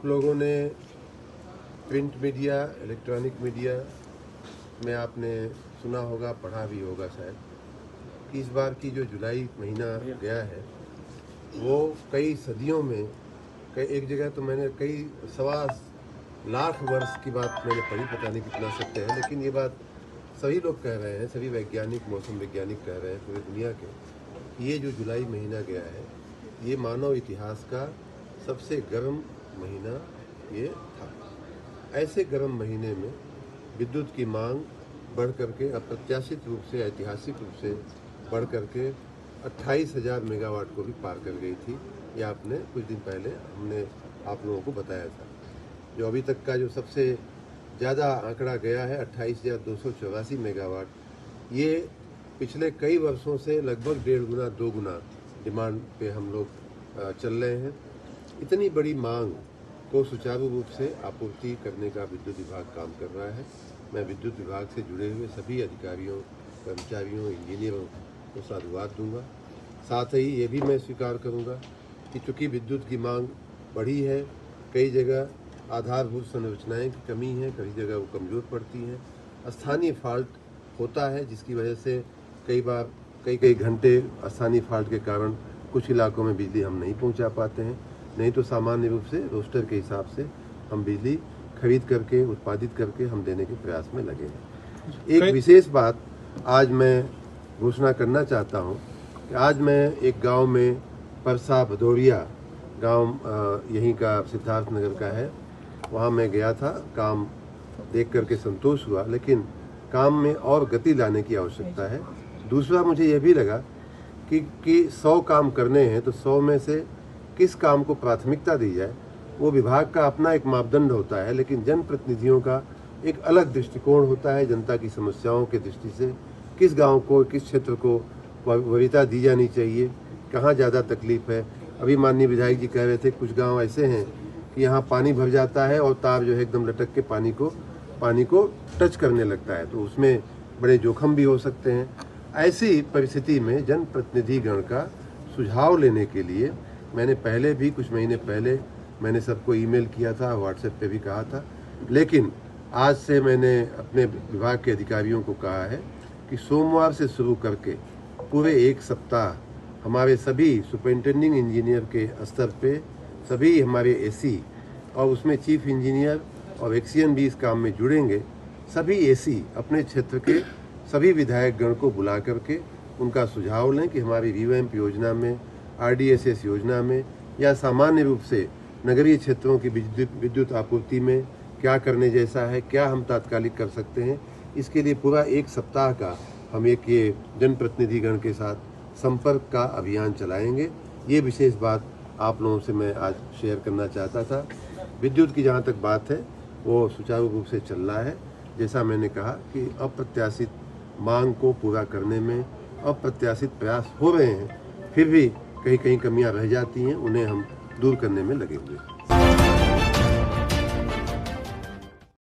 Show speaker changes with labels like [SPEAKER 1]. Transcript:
[SPEAKER 1] आप लोगों ने प्रिंट मीडिया, इलेक्ट्रॉनिक मीडिया में आपने सुना होगा, पढ़ा भी होगा शायद, कि इस बार की जो जुलाई महीना गया है वो कई सदियों में, एक जगह तो मैंने कई 1.25 लाख वर्ष की बात मैंने पढ़ी, पता नहीं कितना सत्य है, लेकिन ये बात सभी लोग कह रहे हैं, सभी वैज्ञानिक, मौसम वैज्ञानिक कह रहे हैं पूरी दुनिया के, ये जो जुलाई महीना गया है ये मानव इतिहास का सबसे गर्म महीना ये था। ऐसे गर्म महीने में विद्युत की मांग बढ़ करके अप्रत्याशित रूप से, ऐतिहासिक रूप से बढ़ करके 28,000 मेगावाट को भी पार कर गई थी। ये आपने कुछ दिन पहले हमने आप लोगों को बताया था। जो अभी तक का जो सबसे ज़्यादा आंकड़ा गया है 28,284 मेगावाट, ये पिछले कई वर्षों से लगभग 1.5 गुना 2 गुना डिमांड पे हम लोग चल रहे हैं। इतनी बड़ी मांग को सुचारू रूप से आपूर्ति करने का विद्युत विभाग काम कर रहा है। मैं विद्युत विभाग से जुड़े हुए सभी अधिकारियों, कर्मचारियों, इंजीनियरों को साधुवाद दूंगा। साथ ही ये भी मैं स्वीकार करूंगा कि चूँकि विद्युत की मांग बढ़ी है, कई जगह आधारभूत संरचनाएं की कमी है, कई जगह वो कमज़ोर पड़ती हैं, स्थानीय फॉल्ट होता है, जिसकी वजह से कई बार कई घंटे स्थानीय फॉल्ट के कारण कुछ इलाकों में बिजली हम नहीं पहुंचा पाते हैं। नहीं तो सामान्य रूप से रोस्टर के हिसाब से हम बिजली खरीद करके, उत्पादित करके हम देने के प्रयास में लगे हैं। एक विशेष बात आज मैं घोषणा करना चाहता हूं कि आज मैं एक गांव में, परसा भदौरिया गांव यहीं का सिद्धार्थ नगर का है, वहां मैं गया था। काम देख करके संतोष हुआ, लेकिन काम में और गति लाने की आवश्यकता है। दूसरा, मुझे यह भी लगा कि 100 काम करने हैं तो 100 में से किस काम को प्राथमिकता दी जाए, वो विभाग का अपना एक मापदंड होता है, लेकिन जनप्रतिनिधियों का एक अलग दृष्टिकोण होता है। जनता की समस्याओं के दृष्टि से किस गांव को, किस क्षेत्र को वरीयता दी जानी चाहिए, कहाँ ज़्यादा तकलीफ है। अभी माननीय विधायक जी कह रहे थे कुछ गांव ऐसे हैं कि यहाँ पानी भर जाता है और तार जो है एकदम लटक के पानी को टच करने लगता है, तो उसमें बड़े जोखिम भी हो सकते हैं। ऐसी परिस्थिति में जनप्रतिनिधिगण का सुझाव लेने के लिए मैंने पहले भी, कुछ महीने पहले मैंने सबको ईमेल किया था, व्हाट्सएप पे भी कहा था, लेकिन आज से मैंने अपने विभाग के अधिकारियों को कहा है कि सोमवार से शुरू करके पूरे 1 सप्ताह हमारे सभी सुपरिटेंडिंग इंजीनियर के स्तर पे, सभी हमारे एसी और उसमें चीफ इंजीनियर और एक्सियन भी इस काम में जुड़ेंगे। सभी एसी अपने क्षेत्र के सभी विधायक गण को बुला करके उनका सुझाव लें कि हमारी रिवैम्प योजना में, RDSS योजना में या सामान्य रूप से नगरीय क्षेत्रों की विद्युत आपूर्ति में क्या करने जैसा है, क्या हम तात्कालिक कर सकते हैं। इसके लिए पूरा 1 सप्ताह का हम एक ये जनप्रतिनिधिगण के साथ संपर्क का अभियान चलाएंगे। ये विशेष बात आप लोगों से मैं आज शेयर करना चाहता था। विद्युत की जहाँ तक बात है वो सुचारू रूप से चल रहा है। जैसा मैंने कहा कि अप्रत्याशित मांग को पूरा करने में अप्रत्याशित प्रयास हो रहे हैं, फिर भी कहीं कमियां रह जाती हैं, उन्हें हम दूर करने में लगे हुए हैं।